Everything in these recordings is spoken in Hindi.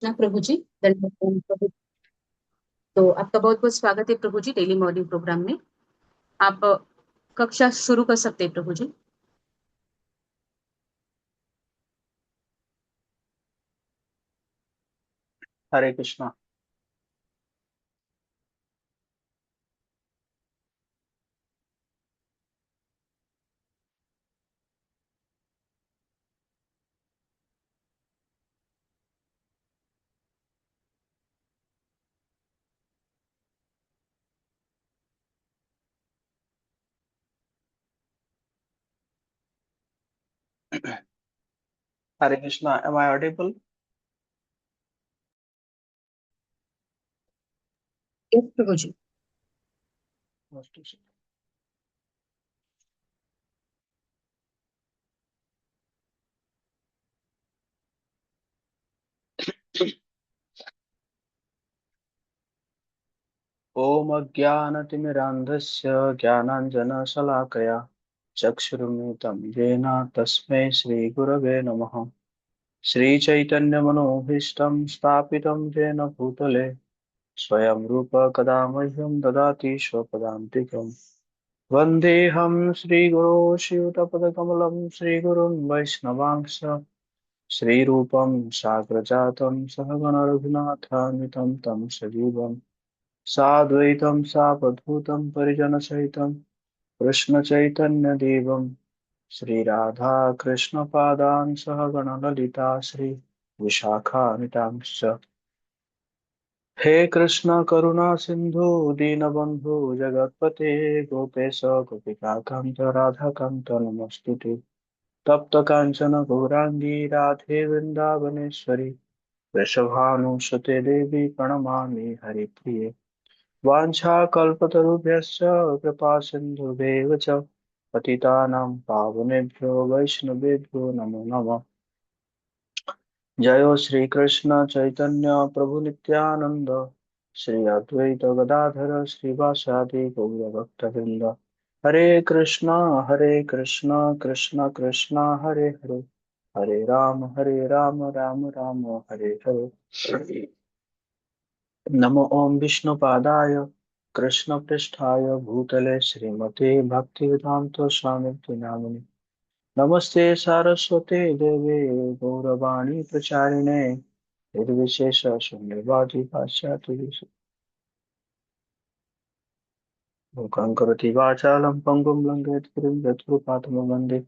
ना प्रभु जी। धन्यवाद प्रभु। तो आपका बहुत बहुत स्वागत है प्रभु जी डेली मॉर्निंग प्रोग्राम में। आप कक्षा शुरू कर सकते हैं प्रभु जी। Hare Krishna. Hare Krishna, am I audible? Yes प्रभु जी। ओम अज्ञानतिमिरान्धस्य ज्ञानाञ्जनशलाकया चक्षुरुन्मिलितं येन तस्मै श्रीगुरवे नमः। श्रीचैतन्यमनोभीष्टं स्थापितं येन भूतले स्वयं रूप कदा मह्यं ददाति स्वपदान्तिकम्। वन्देऽहं श्रीगुरो शिवतपदकमलं श्रीगुरुं वैष्णवांश श्रीरूपं साग्रजातं सहगण रघुनाथान्वितं तं सजीवम् साद्वैतं सावधूतं परिजनसहितं कृष्णचैतन्यदेवं श्रीराधा कृष्णपादान् सहगण ललिता श्री विशाखान्वितांश्च। हे कृष्ण करुणा सिंधु दीनबंधु जगतपते गोपेश गोपिकान्त राधाकान्त नमोस्तुते। तप्त कांचन गौरांगी राधे वृंदावनेश्वरी वृषभानुसुते देवी प्रणमामि हरिप्रिये। वाञ्छाकल्पतरुभ्यश्च कृपा सिन्धुभ्येव च पतितानां पावनेभ्यो वैष्णवेभ्यो नमो नमः। जयो श्री कृष्ण चैतन्य प्रभु नित्यानंद श्री अद्वैत गदाधर श्रीवासादि गौरभक्तवृंद। हरे कृष्णा कृष्ण कृष्ण हरे हरे, हरे राम राम राम हरे हरे। नमो ओम विष्णुपादाय कृष्णपृष्ठाय भूतले श्रीमते भक्तिवेदांत स्वामी नामिने। नमस्ते सारस्वते देवे गौरवाणी प्रचारिणे निर्विशेष शून्यवादी पाश्चात्य मूकं करोति वाचालं पङ्गुं लङ्घयति गिरिं यत्कृपातमं वन्दे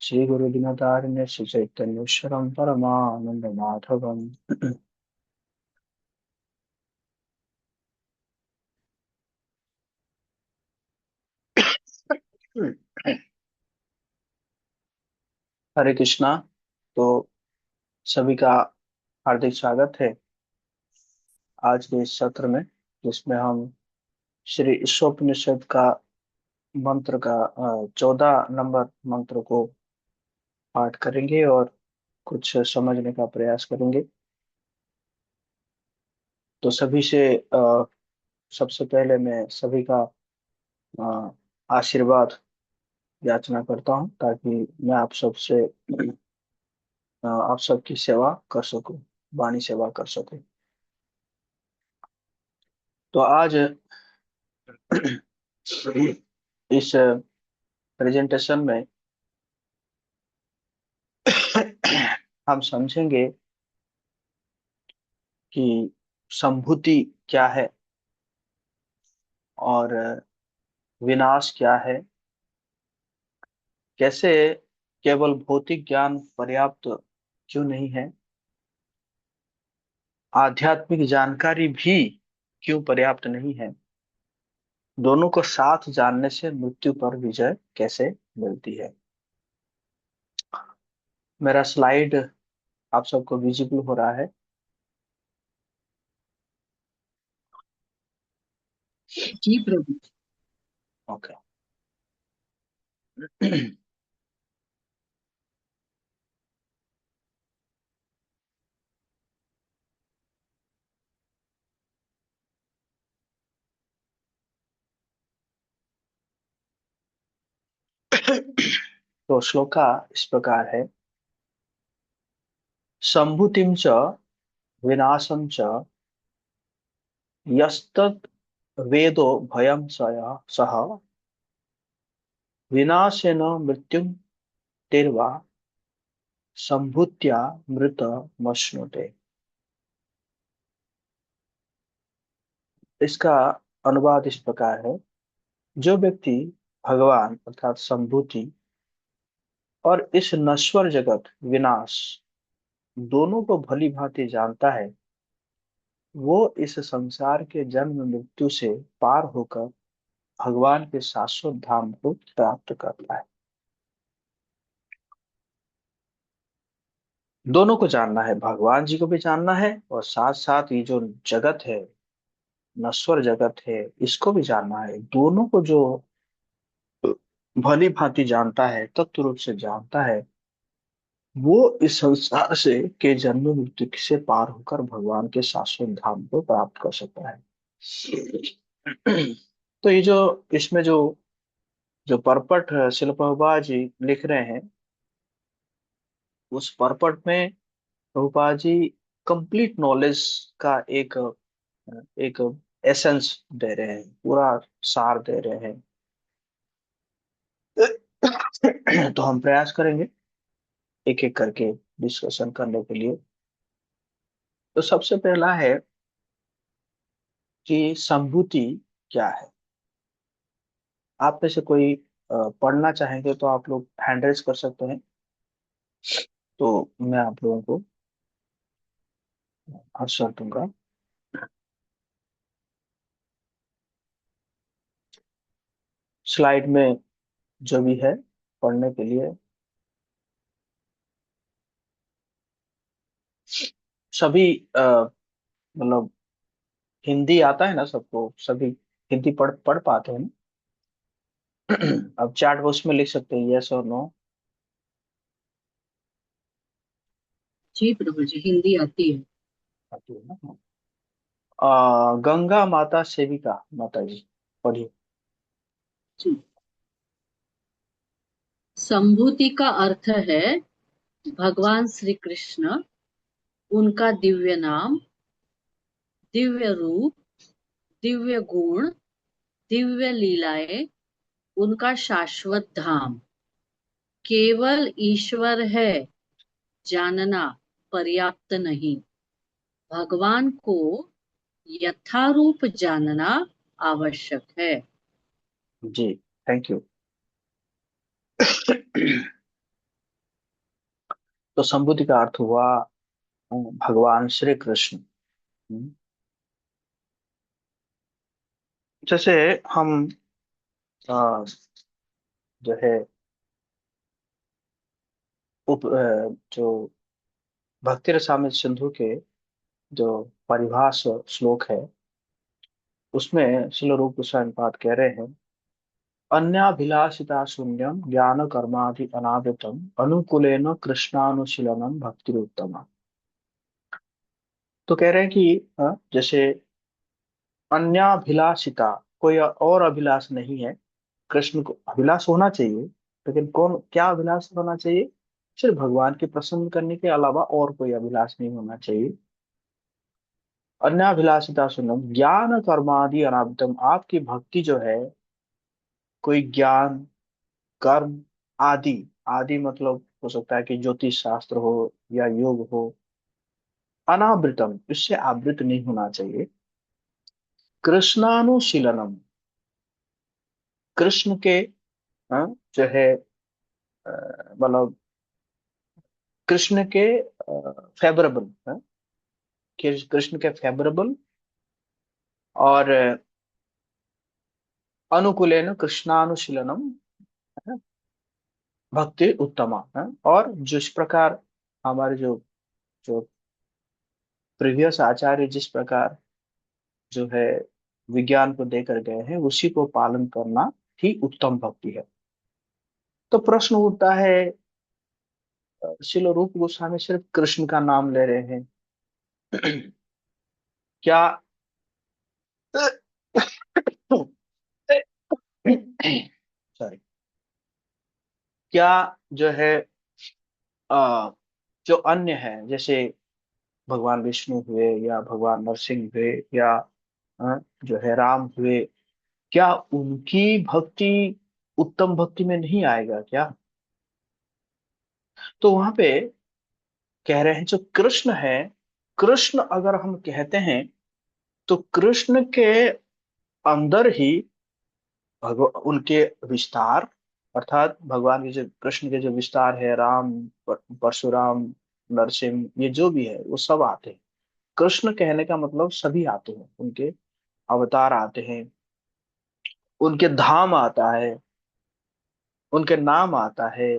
श्रीगुरुदिनतारिणे श्रीचैतन्येश्वरं परमानन्दमाधवम्। हरे कृष्णा। तो सभी का हार्दिक स्वागत है आज के इस सत्र में, जिसमें हम श्री ईशोपनिषद का मंत्र का 14 नंबर मंत्र को पाठ करेंगे और कुछ समझने का प्रयास करेंगे। तो सभी से सबसे पहले मैं सभी का अ, आशीर्वाद याचना करता हूँ, ताकि मैं आप सबसे आप सबकी सेवा कर सकूं, वाणी सेवा कर सकूं। तो आज इस प्रेजेंटेशन में हम समझेंगे कि संभूति क्या है और विनाश क्या है, कैसे केवल भौतिक ज्ञान पर्याप्त क्यों नहीं है, आध्यात्मिक जानकारी भी क्यों पर्याप्त नहीं है, दोनों को साथ जानने से मृत्यु पर विजय कैसे मिलती है। मेरा स्लाइड आप सबको विजिबल हो रहा है? जी प्रभु। ओके। तो श्लोका इस प्रकार है। संभूतिम च विनाशं च यस्तत् वेदो भयं सह विनाशेन मृत्युं तिर्वा संभूत्या मृतमश्नुते। इसका अनुवाद इस प्रकार है। जो व्यक्ति भगवान अर्थात संभूति और इस नश्वर जगत विनाश दोनों को भली भांति जानता है, वो इस संसार के जन्म मृत्यु से पार होकर भगवान के शाश्वत धाम को प्राप्त करता है। दोनों को जानना है, भगवान जी को भी जानना है और साथ साथ ये जो जगत है, नश्वर जगत है, इसको भी जानना है। दोनों को जो भली भांति जानता है, तत्व रूप से जानता है, वो इस संसार से के जन्म मृत्यु से पार होकर भगवान के शाश्वत धाम को प्राप्त कर सकता है। तो ये जो इसमें जो जो पर्पट शिल प्रभुपाद जी लिख रहे हैं, उस पर्पट में प्रभुपाद जी कंप्लीट नॉलेज का एक एसेंस दे रहे हैं, पूरा सार दे रहे हैं। तो हम प्रयास करेंगे एक एक करके डिस्कशन करने के लिए। तो सबसे पहला है कि संभूति क्या है। आप में से कोई पढ़ना चाहेंगे तो आप लोग हैंड रेज कर सकते हैं, तो मैं आप लोगों को अवसर दूंगा। स्लाइड में जो भी है पढ़ने के लिए, सभी मतलब हिंदी आता है ना सबको, सभी हिंदी पढ़ पढ़ पाते हैं ना? अब चैट बॉक्स में लिख सकते हैं यस और नो। जी प्रभु जी, हिंदी आती है। आती है ना? गंगा माता सेविका माता जी, पढ़िए। जी। संभूति का अर्थ है भगवान श्री कृष्ण, उनका दिव्य नाम, दिव्य रूप, दिव्य गुण, दिव्य लीलाएं, उनका शाश्वत धाम। केवल ईश्वर है जानना पर्याप्त नहीं, भगवान को यथारूप जानना आवश्यक है। जी, थैंक यू। तो संबुद्धि का अर्थ हुआ भगवान श्री कृष्ण। जैसे हम अ, जो है जो भक्ति रसामृत सिंधु के जो परिभाष श्लोक है, उसमें श्रील रूप गोस्वामी पाद कह रहे हैं, अन्याभिलाषिता शून्यम ज्ञान कर्मादि अनावृतम अनुकूलेन कृष्णानुशीलनम भक्ति उत्तम। तो कह रहे हैं कि जैसे अन्याभिलाषिता, कोई और अभिलाष नहीं है। कृष्ण को अभिलाष होना चाहिए, लेकिन कौन क्या अभिलाष होना चाहिए? सिर्फ भगवान के प्रसन्न करने के अलावा और कोई अभिलाष नहीं होना चाहिए। अन्याभिलाषिता सुनम ज्ञान कर्मादि अनावृतम, आपकी भक्ति जो है कोई ज्ञान कर्म आदि, आदि मतलब हो सकता है कि ज्योतिष शास्त्र हो या योग हो, अनावृतम इससे आवृत नहीं होना चाहिए। कृष्णानुशीलनम, कृष्ण के जो है मतलब कृष्ण के फेवरेबल, कृष्ण के फेवरेबल और अनुकूलेन कृष्णानुशीलनम भक्ति उत्तमा है। और जिस प्रकार हमारे जो जो प्रीवियस आचार्य जिस प्रकार जो है विज्ञान को देकर गए हैं, उसी को पालन करना ही उत्तम भक्ति है। तो प्रश्न उठता है, श्रील रूप गोस्वामी सिर्फ कृष्ण का नाम ले रहे हैं, क्या सॉरी, क्या जो है अ, जो अन्य है, जैसे भगवान विष्णु हुए या भगवान नरसिंह हुए या जो है राम हुए, क्या उनकी भक्ति उत्तम भक्ति में नहीं आएगा क्या? तो वहां पे कह रहे हैं जो कृष्ण है, कृष्ण अगर हम कहते हैं तो कृष्ण के अंदर ही उनके विस्तार, अर्थात भगवान के जो कृष्ण के जो विस्तार है, राम, परशुराम, नरसिंह, ये जो भी है वो सब आते हैं। कृष्ण कहने का मतलब सभी आते हैं, उनके अवतार आते हैं, उनके धाम आता है, उनके नाम आता है,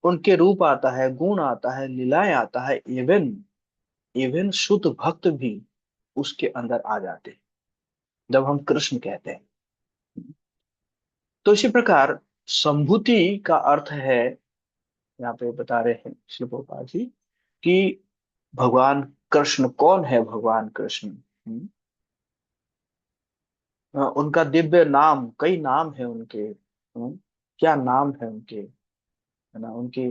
उनके रूप आता है, गुण आता है, लीलाएं आता है, इवन इवन शुद्ध भक्त भी उसके अंदर आ जाते हैं जब हम कृष्ण कहते हैं। तो इसी प्रकार संभूति का अर्थ है, यहाँ पे बता रहे हैं श्री प्रभुपाद जी कि भगवान कृष्ण कौन है, भगवान कृष्ण उनका दिव्य नाम, कई नाम है उनके, क्या नाम है उनके, है ना, उनकी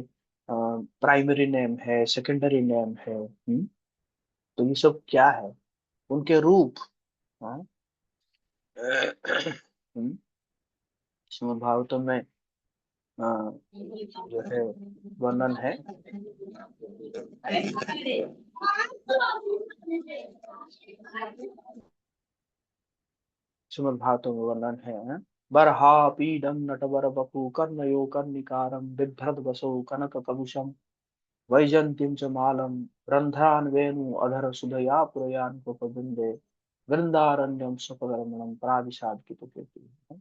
प्राइमरी नेम है, सेकेंडरी नेम है, तो ये सब क्या है, उनके रूप, हाँ, श्रीमद् भागवतम में अ, जो है वर्णन है। श्रीमद् भागवतम में वर्णन है, बरहा पीडम नटवर बपु कर्णयो कर्णिकारं बिभ्रद वसो कनक कबुशम वैजंतीम च मालम रंध्रान वेणु अधर सुधया पुरयान गोपविंदे वृंदारण्यम सुखरमणम प्राविशाद की तो कहती है।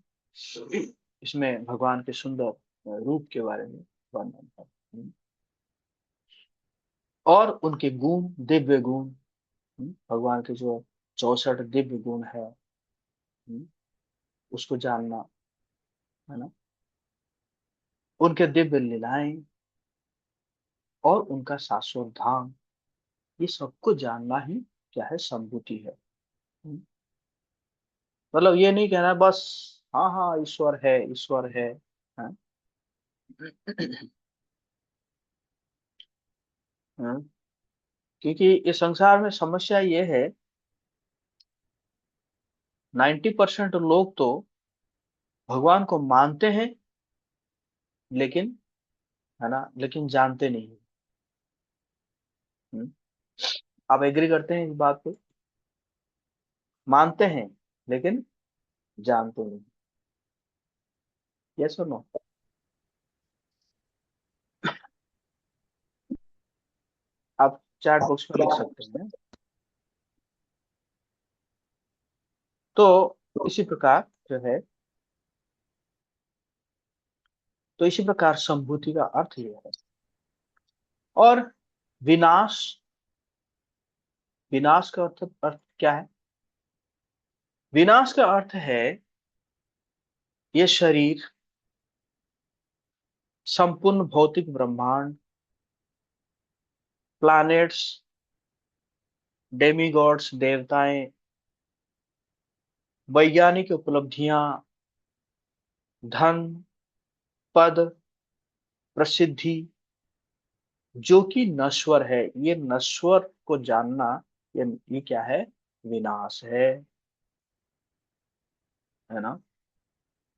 इसमें भगवान के सुंदर रूप के बारे में वर्णन है, और उनके गुण, दिव्य गुण, भगवान के जो 64 दिव्य गुण है, उसको जानना, है ना, उनके दिव्य लीलाएं और उनका शाश्वत धाम, ये सबको जानना ही क्या है, संभूति है। मतलब ये नहीं कहना बस हाँ हाँ ईश्वर है, ईश्वर है, हाँ? हाँ? क्योंकि इस संसार में समस्या ये है, 90% लोग तो भगवान को मानते हैं, लेकिन, है ना, लेकिन जानते नहीं। हम्म? आप एग्री करते हैं इस बात पे? मानते हैं लेकिन जानते नहीं। यस और नो? आप चैट बॉक्स में लिख सकते हैं। तो इसी प्रकार जो है, तो इसी प्रकार संभूति का अर्थ यह है। और विनाश, विनाश का अर्थ क्या है? विनाश का अर्थ है ये शरीर, संपूर्ण भौतिक ब्रह्मांड, प्लैनेट्स, डेमीगॉड्स, देवताएं, वैज्ञानिक उपलब्धियां, धन, पद, प्रसिद्धि, जो कि नश्वर है, ये नश्वर को जानना, ये क्या है, विनाश है ना,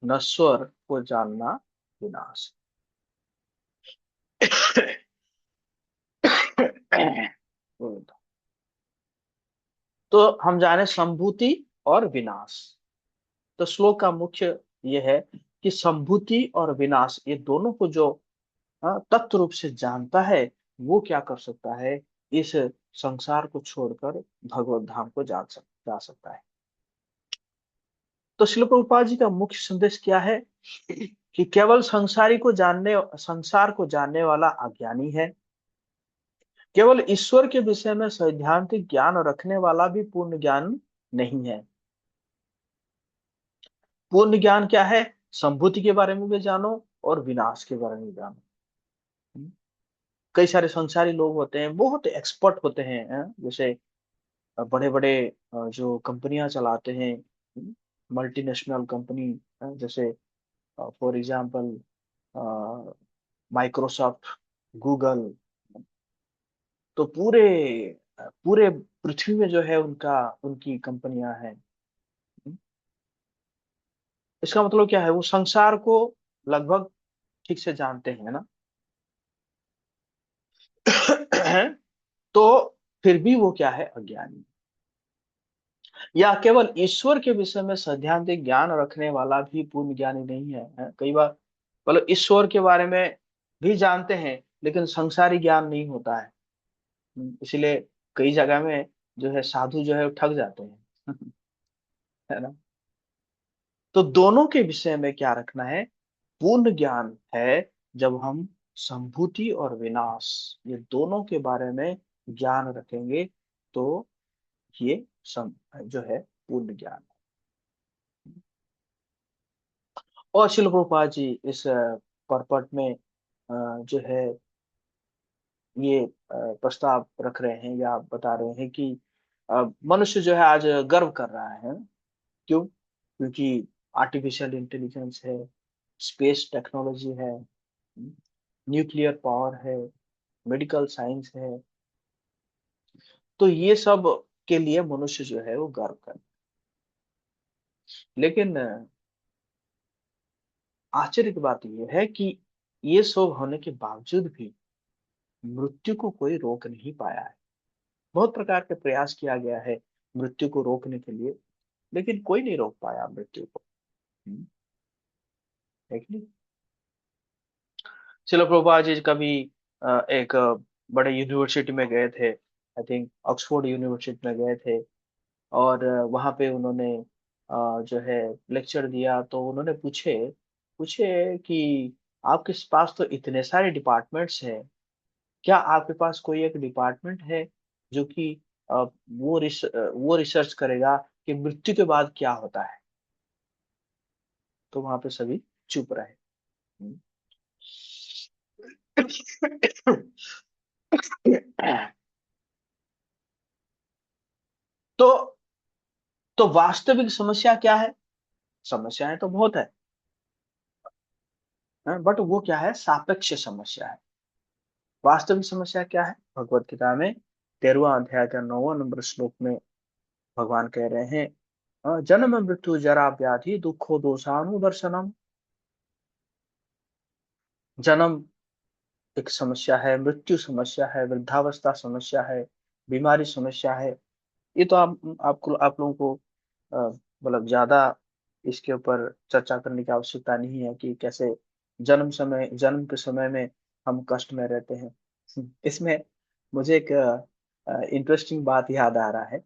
नश्वर को जानना विनाश। तो हम जाने संभूति और विनाश। तो श्लोक का मुख्य ये है कि संभूति और विनाश, ये दोनों को जो तत्व रूप से जानता है, वो क्या कर सकता है, इस संसार को छोड़कर भगवत धाम को जा सकता है। तो श्रील प्रभुपाद जी का मुख्य संदेश क्या है कि केवल संसार को जानने वाला अज्ञानी है, केवल ईश्वर के विषय में सैद्धांतिक ज्ञान रखने वाला भी पूर्ण ज्ञान नहीं है। पूर्ण ज्ञान क्या है? संभूति के बारे में भी जानो और विनाश के बारे में भी जानो। कई सारे संसारी लोग होते हैं, बहुत एक्सपर्ट होते हैं, जैसे बड़े बड़े जो कंपनियां चलाते हैं, मल्टीनेशनल कंपनी, जैसे फॉर एग्जांपल माइक्रोसॉफ्ट, गूगल, तो पूरे पूरे पृथ्वी में जो है उनका उनकी कंपनियां हैं। इसका मतलब क्या है, वो संसार को लगभग ठीक से जानते हैं ना। तो फिर भी वो क्या है, अज्ञानी, या केवल ईश्वर के विषय में सैद्धांतिक ज्ञान रखने वाला भी पूर्ण ज्ञानी नहीं है। कई बार मतलब ईश्वर के बारे में भी जानते हैं लेकिन संसारी ज्ञान नहीं होता है। इसलिए कई जगह में जो है साधु जो है वो ठग जाते हैं। है ना। तो दोनों के विषय में क्या रखना है, पूर्ण ज्ञान है। जब हम संभूति और विनाश, ये दोनों के बारे में ज्ञान रखेंगे, तो ये जो है पूर्ण ज्ञान है। और शिल प्रोपा जी इस पर्पट में जो है ये प्रस्ताव रख रहे हैं या बता रहे हैं कि मनुष्य जो है आज गर्व कर रहा है। क्यों? क्योंकि आर्टिफिशियल इंटेलिजेंस है, स्पेस टेक्नोलॉजी है, न्यूक्लियर पावर है, मेडिकल साइंस है। तो ये सब के लिए मनुष्य जो है वो गर्व कर, लेकिन आश्चर्य की बात यह है कि ये सब होने के बावजूद भी मृत्यु को कोई रोक नहीं पाया है। बहुत प्रकार के प्रयास किया गया है मृत्यु को रोकने के लिए, लेकिन कोई नहीं रोक पाया मृत्यु को। हम्म, है कि नहीं। शिला प्रभुपाद जी कभी एक बड़े यूनिवर्सिटी में गए थे, आई थिंक ऑक्सफोर्ड यूनिवर्सिटी में गए थे। और वहां पे उन्होंने जो है लेक्चर दिया। तो उन्होंने पूछे पूछे कि आपके पास तो इतने सारे डिपार्टमेंट्स हैं, क्या आपके पास कोई एक डिपार्टमेंट है जो कि वो रिसर्च करेगा कि मृत्यु के बाद क्या होता है। तो वहां पे सभी चुप रहे। हम्म। तो तो वास्तविक समस्या क्या है? समस्याएं तो बहुत है, बट वो क्या है, सापेक्ष समस्या है। वास्तविक समस्या क्या है? भगवत गीता में 13वां अध्याय का 9वां नंबर श्लोक में भगवान कह रहे हैं, जन्म मृत्यु जरा व्याधि दुखो दोषानुदर्शनम। जन्म एक समस्या है, मृत्यु समस्या है, वृद्धावस्था समस्या है, बीमारी समस्या है। ये तो आप लोगों को मतलब ज्यादा इसके ऊपर चर्चा करने की आवश्यकता नहीं है कि कैसे जन्म के समय में हम कष्ट में रहते हैं। इसमें मुझे एक इंटरेस्टिंग बात याद आ रहा है।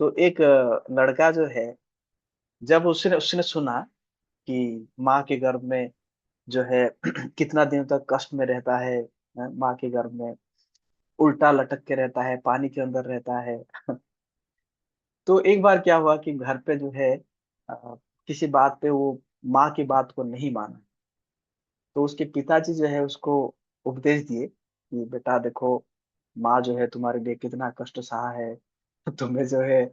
तो एक लड़का जो है, जब उसने उसने सुना कि माँ के गर्भ में जो है कितना दिन तक कष्ट में रहता है, माँ के गर्भ में उल्टा लटक के रहता है, पानी के अंदर रहता है। तो एक बार क्या हुआ कि घर पे जो है किसी बात पे वो माँ की बात को नहीं माना। तो उसके पिताजी जो है उसको उपदेश दिए कि बेटा देखो, माँ जो है तुम्हारे लिए कितना कष्ट सहा है। तुम्हें जो है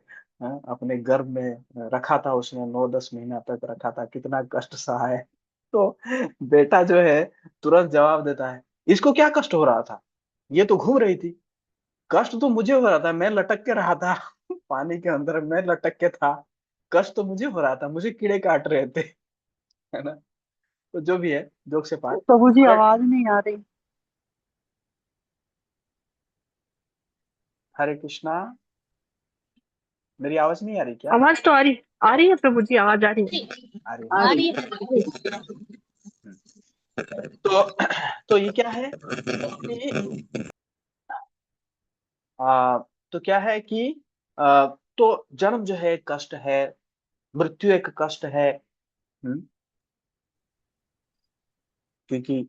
अपने गर्भ में रखा था, उसने 9-10 महीना तक रखा था, कितना कष्ट सहा है। तो बेटा जो है तुरंत जवाब देता है, इसको क्या कष्ट हो रहा था, ये तो घूम रही थी। कष्ट तो मुझे हो रहा था, मैं लटक के रहा था। पानी के अंदर मैं लटक के था। कष्ट तो मुझे हो रहा था, मुझे कीड़े काट रहे थे। है ना। तो जो भी है, जोक से पार। प्रभु जी बट आवाज नहीं आ रही। हरे कृष्णा, मेरी आवाज नहीं आ रही क्या? आवाज तो आ रही है प्रभु जी, आवाज आ रही है। आ रही है आ ना। रही है। तो तो ये क्या है कि, तो क्या है कि तो जन्म जो है एक कष्ट है, मृत्यु एक कष्ट है। हम्म, क्योंकि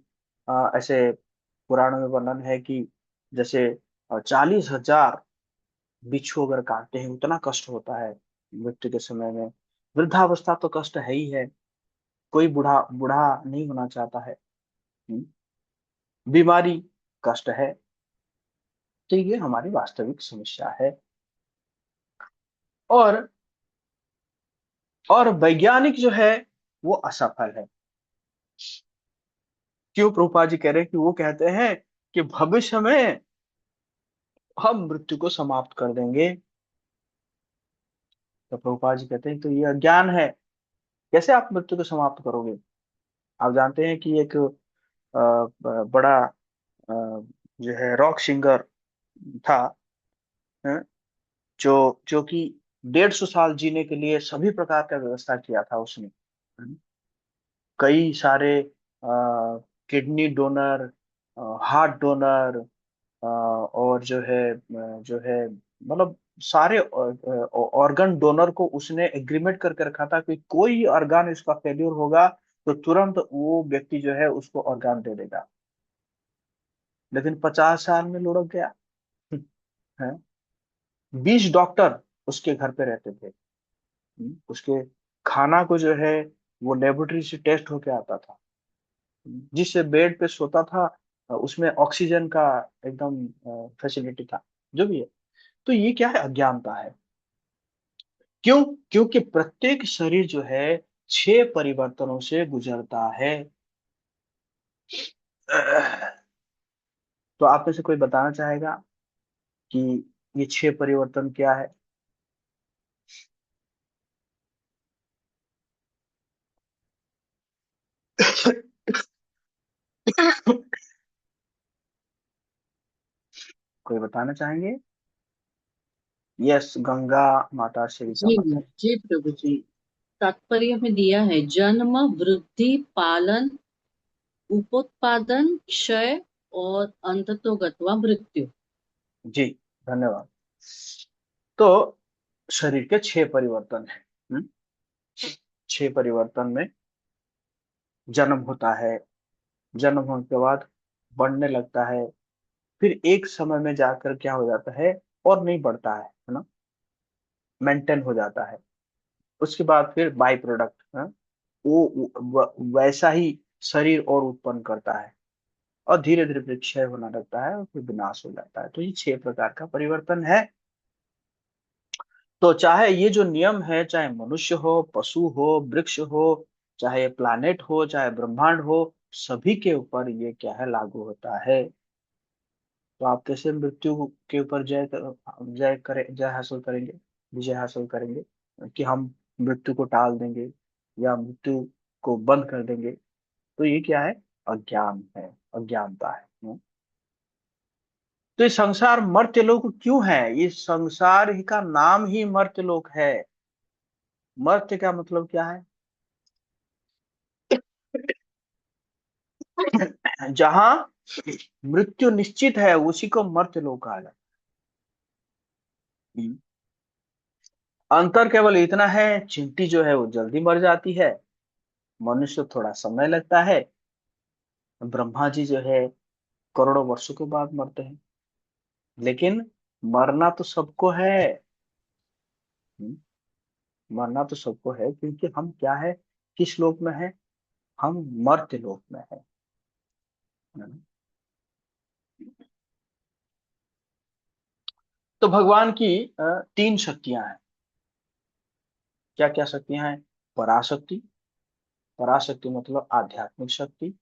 ऐसे पुराणों में वर्णन है कि जैसे 40,000 बिच्छू अगर काटते हैं उतना कष्ट होता है मृत्यु के समय में। वृद्धावस्था तो कष्ट है ही है, कोई बूढ़ा बूढ़ा नहीं होना चाहता है। हम्म, बीमारी कष्ट है। तो ये हमारी वास्तविक समस्या है। और वैज्ञानिक जो है वो असफल है। क्यों? प्रभुपाद जी कह रहे हैं कि वो कहते हैं कि भविष्य में हम मृत्यु को समाप्त कर देंगे। तो प्रभुपाद जी कहते हैं तो ये अज्ञान है। कैसे आप मृत्यु को समाप्त करोगे? आप जानते हैं कि एक बड़ा जो है रॉक सिंगर था, अ, जो कि 150 साल जीने के लिए सभी प्रकार का व्यवस्था किया था उसने। कई सारे किडनी डोनर, हार्ट डोनर, और जो है मतलब सारे ऑर्गन डोनर को उसने एग्रीमेंट करके रखा था कि कोई ऑर्गन इसका फेल्यूर होगा तो तुरंत वो व्यक्ति जो है उसको ऑर्गन दे देगा। लेकिन 50 साल में लुढ़क गया है। 20 डॉक्टर उसके घर पे रहते थे। उसके खाना को जो है वो लेबोरेटरी से टेस्ट होके आता था। जिस बेड पे सोता था उसमें ऑक्सीजन का एकदम फैसिलिटी था। जो भी है, तो ये क्या है? अज्ञानता है। क्यों? क्योंकि प्रत्येक शरीर जो है 6 परिवर्तनों से गुजरता है। तो आप में से कोई बताना चाहेगा कि ये 6 परिवर्तन क्या है? कोई बताना चाहेंगे? यस, गंगा माता श्री जी समर्थ है। जी प्रभु जी। तात्पर्य में दिया है जन्म, वृद्धि, पालन, उपोत्पादन, क्षय और अंततोगत्वा मृत्यु। जी, धन्यवाद। तो शरीर के 6 परिवर्तन है। 6 परिवर्तन में जन्म होता है। जन्म होने के बाद बढ़ने लगता है। फिर एक समय में जाकर क्या हो जाता है? और नहीं बढ़ता है ना, मेंटेन हो जाता है। उसके बाद फिर बाई प्रोडक्ट, वैसा ही शरीर और उत्पन्न करता है। और धीरे धीरे फिर क्षय होना लगता है और फिर विनाश हो जाता है। तो ये 6 प्रकार का परिवर्तन है। तो चाहे ये जो नियम है, चाहे मनुष्य हो, पशु हो, वृक्ष हो, चाहे प्लानेट हो, चाहे ब्रह्मांड हो, सभी के ऊपर ये क्या है? लागू होता है। तो आप कैसे मृत्यु के ऊपर जय हासिल करेंगे, विजय हासिल करेंगे? कि हम मृत्यु को टाल देंगे या मृत्यु को बंद कर देंगे? तो ये क्या है? अज्ञान है, अज्ञानता है। तो ये संसार मर्त्यलोक क्यों है? ये संसार ही का नाम ही मर्त्यलोक है। मर्त्य का मतलब क्या है? जहां मृत्यु निश्चित है उसी को मर्त्यलोक कहा जाता है। अंतर केवल इतना है, चींटी जो है वो जल्दी मर जाती है, मनुष्य थोड़ा समय लगता है, ब्रह्मा जी जो है करोड़ों वर्षों के बाद मरते हैं। लेकिन मरना तो सबको है। हम्म, मरना तो सबको है, क्योंकि हम क्या है? किस लोक में है? हम मर्त्य लोक में है। है ना? तो भगवान की 3 शक्तियां हैं। क्या क्या शक्तियां हैं? पराशक्ति। पराशक्ति मतलब आध्यात्मिक शक्ति,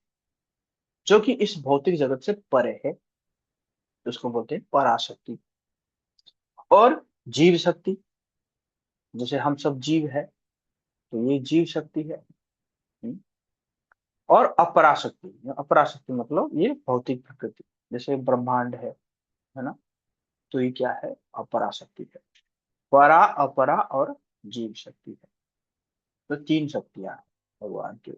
जो कि इस भौतिक जगत से परे है, उसको बोलते हैं पराशक्ति। और जीव शक्ति, जैसे हम सब जीव है, तो ये जीव शक्ति है। हम्म। और अपराशक्ति, अपराशक्ति मतलब ये भौतिक प्रकृति, जैसे ब्रह्मांड है ना? तो ये क्या है? अपराशक्ति है। परा, अपरा और जीव शक्ति है। तो 3 शक्तियां हैं भगवान की।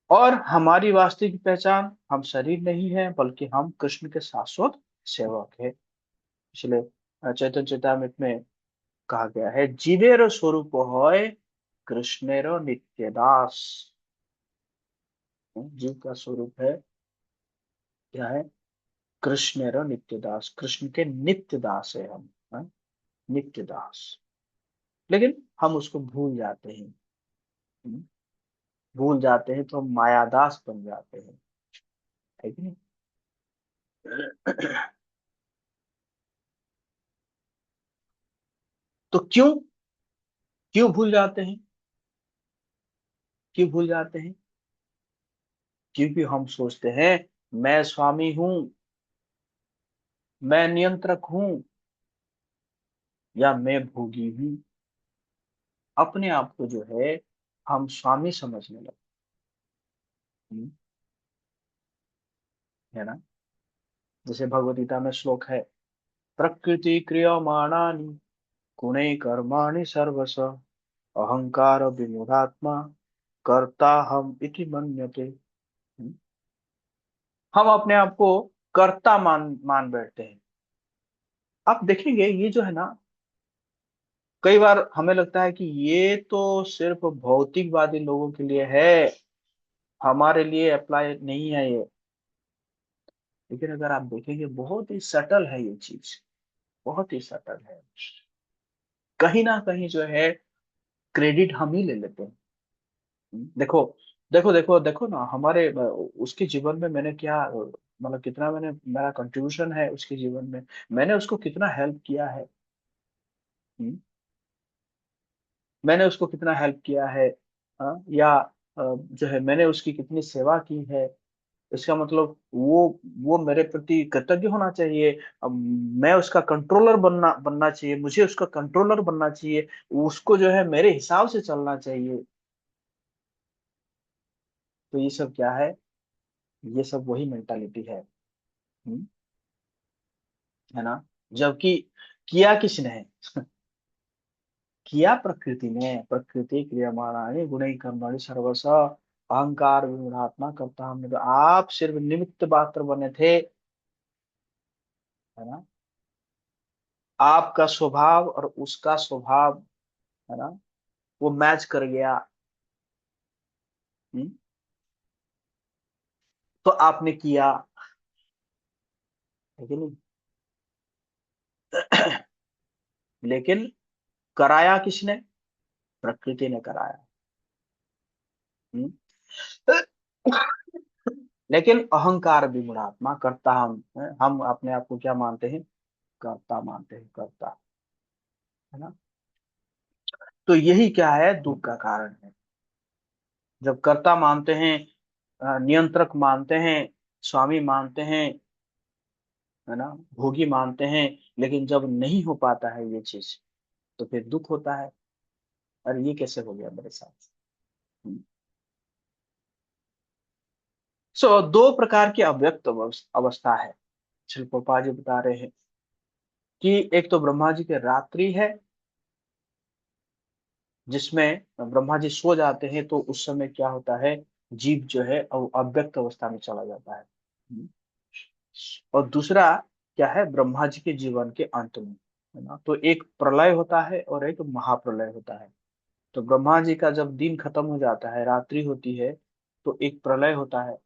और हमारी वास्तविक पहचान, हम शरीर नहीं है बल्कि हम कृष्ण के शाश्वत सेवक है। इसलिए चैतन्य चेतामृत में कहा गया है, जीवेर स्वरूप होय कृष्णेर नित्य दास। जीव का स्वरूप है, क्या है? कृष्णेर नित्य दास, कृष्ण के नित्य दास है हम। हाँ? नित्य दास। लेकिन हम उसको भूल जाते हैं। हम्म, भूल जाते हैं तो हम मायादास बन जाते हैं, है कि नहीं? तो क्यों, क्यों भूल जाते हैं? क्यों भूल जाते हैं? क्योंकि हम सोचते हैं मैं स्वामी हूं, मैं नियंत्रक हूं या मैं भोगी हूं, अपने आप को जो है हम स्वामी समझने लगते हैं, है ना। जैसे भगवद गीता में श्लोक है, प्रकृति क्रियमाणानि गुणे कर्माणि सर्वश अहंकार विमूढ़ात्मा कर्ता हम इति मन्यते। हम अपने आप को कर्ता मान मान बैठते हैं। आप देखेंगे ये जो है ना, कई बार हमें लगता है कि ये तो सिर्फ भौतिकवादी लोगों के लिए है, हमारे लिए अप्लाई नहीं है ये। लेकिन अगर आप देखेंगे बहुत ही सटल है ये चीज, बहुत ही सटल है। कहीं ना कहीं जो है क्रेडिट हम ही ले लेते हैं। देखो देखो देखो देखो ना, हमारे उसके जीवन में मैंने क्या मतलब कितना मैंने मेरा कंट्रीब्यूशन है उसके जीवन में, मैंने उसको कितना हेल्प किया है। हम्म, मैंने उसको कितना हेल्प किया है। या जो है मैंने उसकी कितनी सेवा की है। इसका मतलब वो मेरे प्रति कृतज्ञ होना चाहिए। अब मैं उसका कंट्रोलर बनना बनना चाहिए, मुझे उसका कंट्रोलर बनना चाहिए, उसको जो है मेरे हिसाब से चलना चाहिए। तो ये सब क्या है, ये सब वही मेंटालिटी है। हम्म, है ना। जबकि किया किसने है? किया प्रकृति ने, प्रकृति क्रियमाणानि गुणैः कर्माणि सर्वश अहंकार विमूढ़ात्मा करता हमने, तो आप सिर्फ निमित्त मात्र बने थे, है ना। आपका स्वभाव और उसका स्वभाव, है ना, वो मैच कर गया। हम्म, तो आपने किया, है कि नहीं? लेकिन कराया किसने? प्रकृति ने कराया। हम्म? लेकिन अहंकार विमूढ़ात्मा करता हम अपने आप को क्या मानते हैं? कर्ता मानते हैं, कर्ता, है ना। तो यही क्या है, दुख का कारण है। जब कर्ता मानते हैं, नियंत्रक मानते हैं, स्वामी मानते हैं, है ना, भोगी मानते हैं, लेकिन जब नहीं हो पाता है ये चीज, तो फिर दुख होता है। और ये कैसे हो गया मेरे साथ? सो दो प्रकार की अव्यक्त अवस्था है। श्री प्रभुपाद जी बता रहे हैं कि एक तो ब्रह्मा जी के रात्रि है, जिसमें ब्रह्मा जी सो जाते हैं, तो उस समय क्या होता है, जीव जो है अव्यक्त अवस्था में चला जाता है। और दूसरा क्या है, ब्रह्मा जी के जीवन के अंत में, है ना। तो एक प्रलय होता है और एक महाप्रलय होता है। तो ब्रह्मा जी का जब दिन खत्म हो जाता है, रात्रि होती है, तो एक प्रलय होता है।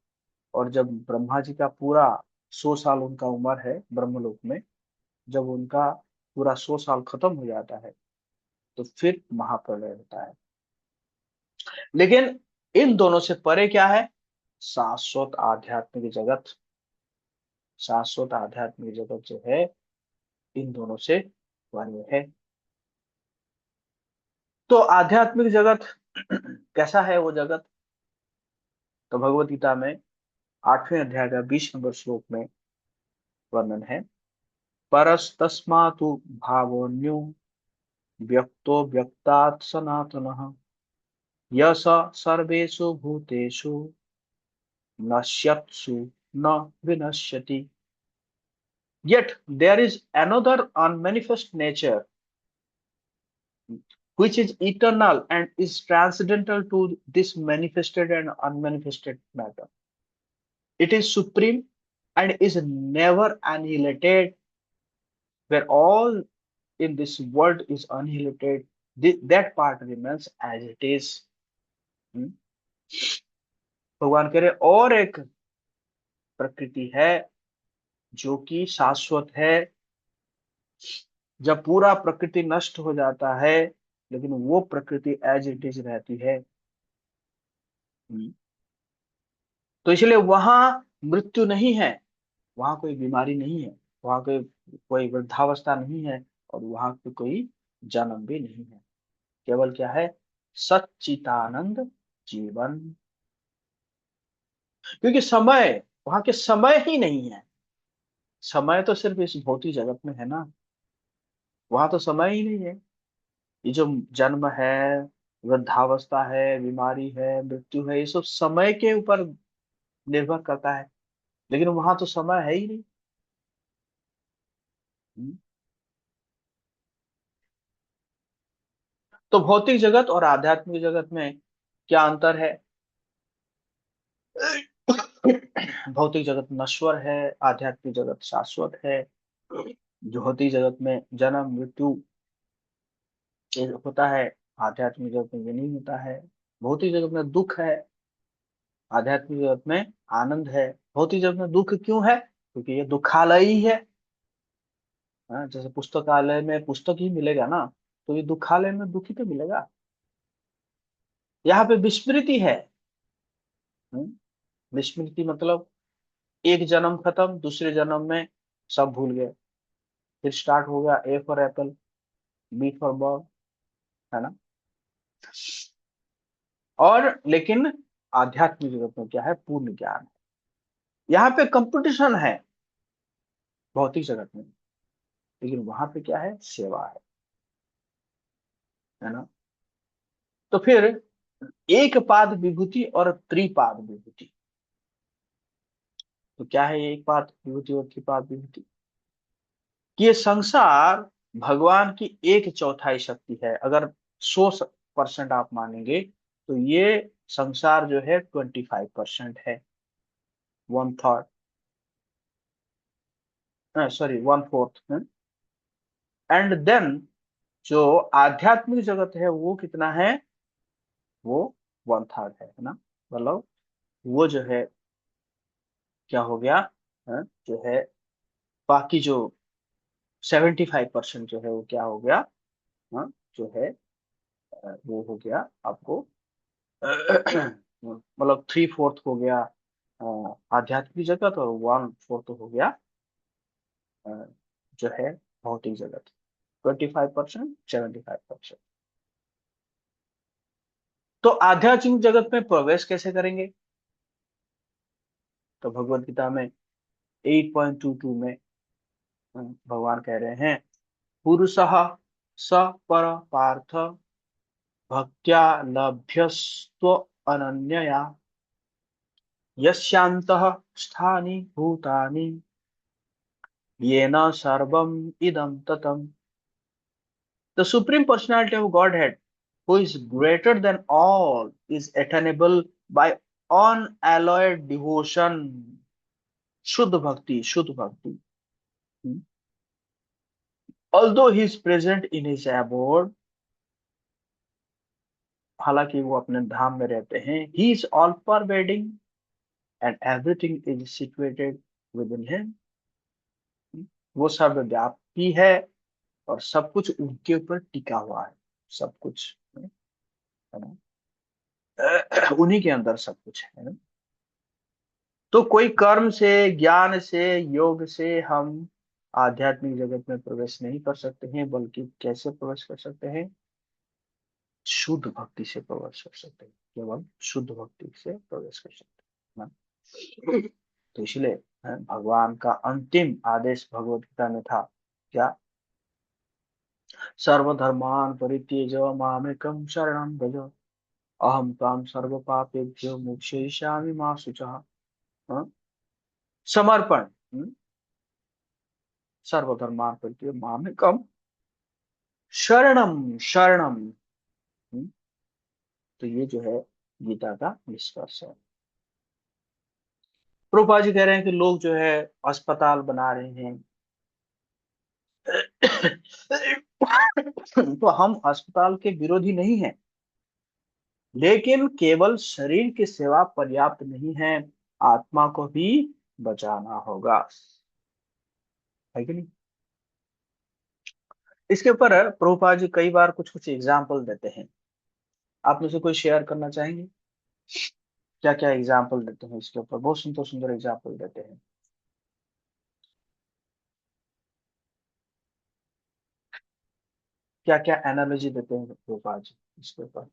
और जब ब्रह्मा जी का पूरा 100 साल उनका उम्र है ब्रह्मलोक में, जब उनका पूरा 100 साल खत्म हो जाता है, तो फिर महाप्रलय होता है। लेकिन इन दोनों से परे क्या है, शाश्वत आध्यात्मिक जगत। शाश्वत आध्यात्मिक जगत जो है इन दोनों से परे है। तो आध्यात्मिक जगत कैसा है वो जगत? तो भगवत गीता में 8वें अध्याय का 20 नंबर श्लोक में वर्णन है, परस्तस्मातु भावोऽन्यो व्यक्तो व्यक्तात् सनातनः यः स सर्वेषु भूतेषु नश्यत्सु न विनश्यति। Yet there is another unmanifest nature which is eternal and is transcendental to this manifested and unmanifested matter. It is supreme and is never annihilated, where all in this world is annihilated, that part remains as it is. हम्म? भगवान कह रहे और एक प्रकृति है जो कि शाश्वत है। जब पूरा प्रकृति नष्ट हो जाता है, लेकिन वो प्रकृति एज इट इज रहती है। हम्म। तो इसलिए वहां मृत्यु नहीं है, वहां कोई बीमारी नहीं है, वहां कोई कोई वृद्धावस्था नहीं है, और वहां पे कोई जन्म भी नहीं है। केवल क्या है, सच्चिदानंद जीवन। क्योंकि समय, वहां के समय ही नहीं है। समय तो सिर्फ इस भौतिक जगत में है ना, वहां तो समय ही नहीं है। ये जो जन्म है, वृद्धावस्था है, बीमारी है, मृत्यु है, ये सब समय के ऊपर निर्भर करता है, लेकिन वहां तो समय है ही नहीं। हम्म। तो भौतिक जगत और आध्यात्मिक जगत में क्या अंतर है? भौतिक जगत नश्वर है, आध्यात्मिक जगत शाश्वत है। जो भौतिक जगत में जन्म मृत्यु ये होता है, आध्यात्मिक जगत में ये नहीं होता है। भौतिक जगत में दुख है, आध्यात्मिक जगत में आनंद है। भौतिक जगत में दुख क्यों है? क्योंकि ये दुखालय ही है। हाँ, जैसे पुस्तकालय में पुस्तक ही मिलेगा ना, तो ये दुखालय में दुख ही तो मिलेगा। यहाँ पे विस्मृति है। हम्म, विस्मृति मतलब एक जन्म खत्म, दूसरे जन्म में सब भूल गए, फिर स्टार्ट हो गया A for apple, B for ball, है ना। और लेकिन आध्यात्मिक जगत में क्या है? पूर्ण ज्ञान है। यहाँ पे कंपटीशन है भौतिक जगत में, लेकिन वहां पे क्या है? सेवा है ना। तो फिर एक पाद विभूति और त्रिपाद विभूति, तो क्या है ये एक पाद विभूति और त्रिपाद विभूति? कि ये संसार भगवान की एक चौथाई शक्ति है। अगर 100% आप मानेंगे तो ये संसार जो है 25% है, 1/3, सॉरी 1/4। एंड देन जो आध्यात्मिक जगत है वो कितना है? वो 1/3 है ना। मतलब वो जो है क्या हो गया, जो है बाकी जो 75% जो है वो क्या हो गया, जो है वो हो गया आपको मतलब 3/4 हो गया आध्यात्मिक जगत, और 1/4 हो गया अ, जो है भौतिक जगत। 25%, 75%। तो आध्यात्मिक जगत में प्रवेश कैसे करेंगे? तो भगवत गीता में 8.22 में भगवान कह रहे हैं, पुरुषः स पर पार्थ भक्त्या लभ्यस्त्व अनन्यया यस्यान्तः स्थानि भूतानि येन सर्वम इदं ततम्। The supreme personality of Godhead, who is greater than all, is attainable by unalloyed devotion. Shuddha Bhakti, Shuddha Bhakti. Hmm. Although he is present in his abode, हालांकि वो अपने धाम में रहते हैं, he is all pervading and everything is situated within him. वो सर्वव्यापी है और सब कुछ उनके ऊपर टिका हुआ है। सब कुछ है ना, उन्हीं के अंदर सब कुछ है ना। तो कोई कर्म से, ज्ञान से, योग से हम आध्यात्मिक जगत में प्रवेश नहीं कर सकते हैं, बल्कि कैसे प्रवेश कर सकते हैं? शुद्ध भक्ति से प्रवेश कर सकते हैं, केवल शुद्ध भक्ति से प्रवेश कर सकते हैं ना। तो इसलिए भगवान का अंतिम आदेश भगवत गीता में था क्या? सर्वधर्मान परित्यज मामेकं शरणं भज, अहम त्वां सर्व पापेभ्यो मोक्षयिष्यामि मा शुचः। हाँ? समर्पण। सर्वधर्मान परित्यज मामेकं शरणम शरणम। हम्म, तो ये जो है गीता का निष्कर्ष है। प्रभुपाद जी कह रहे हैं कि लोग जो है अस्पताल बना रहे हैं तो हम अस्पताल के विरोधी नहीं हैं, लेकिन केवल शरीर की सेवा पर्याप्त नहीं है, आत्मा को भी बचाना होगा, है कि नहीं। इसके ऊपर प्रभुपाद जी कई बार कुछ कुछ एग्जाम्पल देते हैं। आप में से कोई शेयर करना चाहेंगे? क्या क्या एग्जाम्पल देते हैं इसके ऊपर? बहुत सुंदर सुंदर एग्जाम्पल देते हैं। क्या क्या एनालॉजी देते हैं प्रभुपाद जी इसके ऊपर?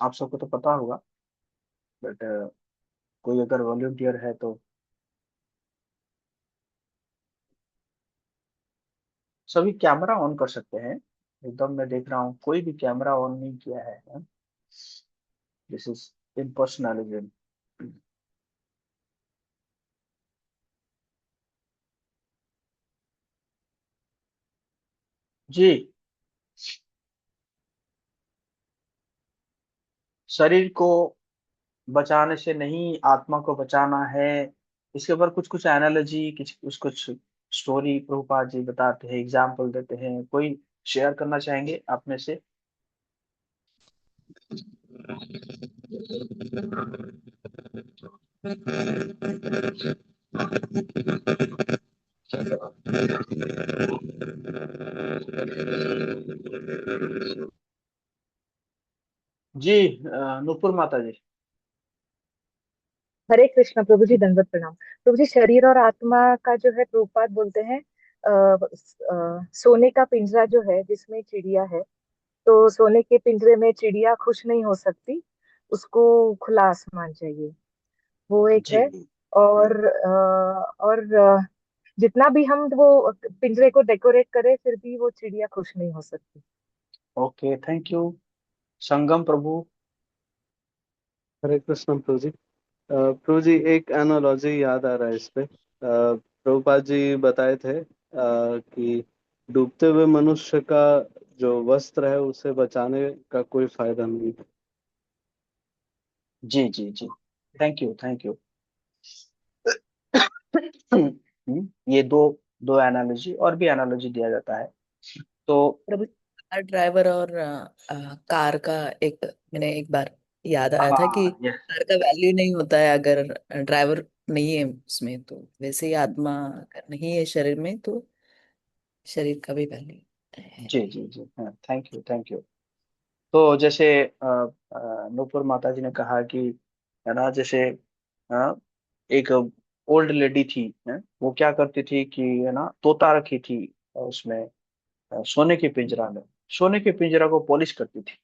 आप सबको तो पता होगा, बट कोई अगर वॉलंटियर है तो सभी कैमरा ऑन कर सकते हैं। एकदम मैं देख रहा हूँ कोई भी कैमरा ऑन नहीं किया है। This is इम्पर्सनलिज्म। जी, शरीर को बचाने से नहीं, आत्मा को बचाना है। इसके ऊपर कुछ कुछ एनालॉजी, कुछ कुछ स्टोरी प्रभुपाद जी बताते हैं, एग्जाम्पल देते हैं। कोई शेयर करना चाहेंगे आप में से? जी, नुपुर माता जी। हरे कृष्ण प्रभु जी, दंडवत प्रणाम। प्रभु जी, शरीर और आत्मा का जो है प्रभुपाद बोलते हैं सोने का पिंजरा जो है जिसमें चिड़िया है, तो सोने के पिंजरे में चिड़िया खुश नहीं हो सकती, उसको खुला आसमान चाहिए। वो एक जी है। और जितना भी हम वो पिंजरे को डेकोरेट करें फिर भी वो चिड़िया खुश नहीं हो सकती। Okay, thank you. संगम प्रभु। हरे कृष्ण प्रभु जी। प्रभु जी, एक एनालॉजी याद आ रहा है इस पे। प्रभुपाद जी बताए थे कि डूबते हुए मनुष्य का जो वस्त्र है उसे बचाने का कोई फायदा नहीं। जी जी जी, थैंक यू थैंक यू। ये दो दो एनालॉजी, और भी एनालॉजी दिया जाता है। तो प्रभु, कार ड्राइवर और कार का एक मैंने एक बार याद आया था कि हाँ, कार का वैल्यू नहीं होता है अगर ड्राइवर नहीं है उसमें, तो वैसे ही आत्मा अगर नहीं है शरीर में तो शरीर का भी वैल्यू है। जी जी जी, हाँ, थैंक यू थैंक यू। तो जैसे नूपुर माता जी ने कहा कि, है ना, जैसे एक ओल्ड लेडी थी, है, वो क्या करती थी कि, है ना, तोता रखी थी उसमें, सोने के पिंजरा में। सोने के पिंजरा को पॉलिश करती थी,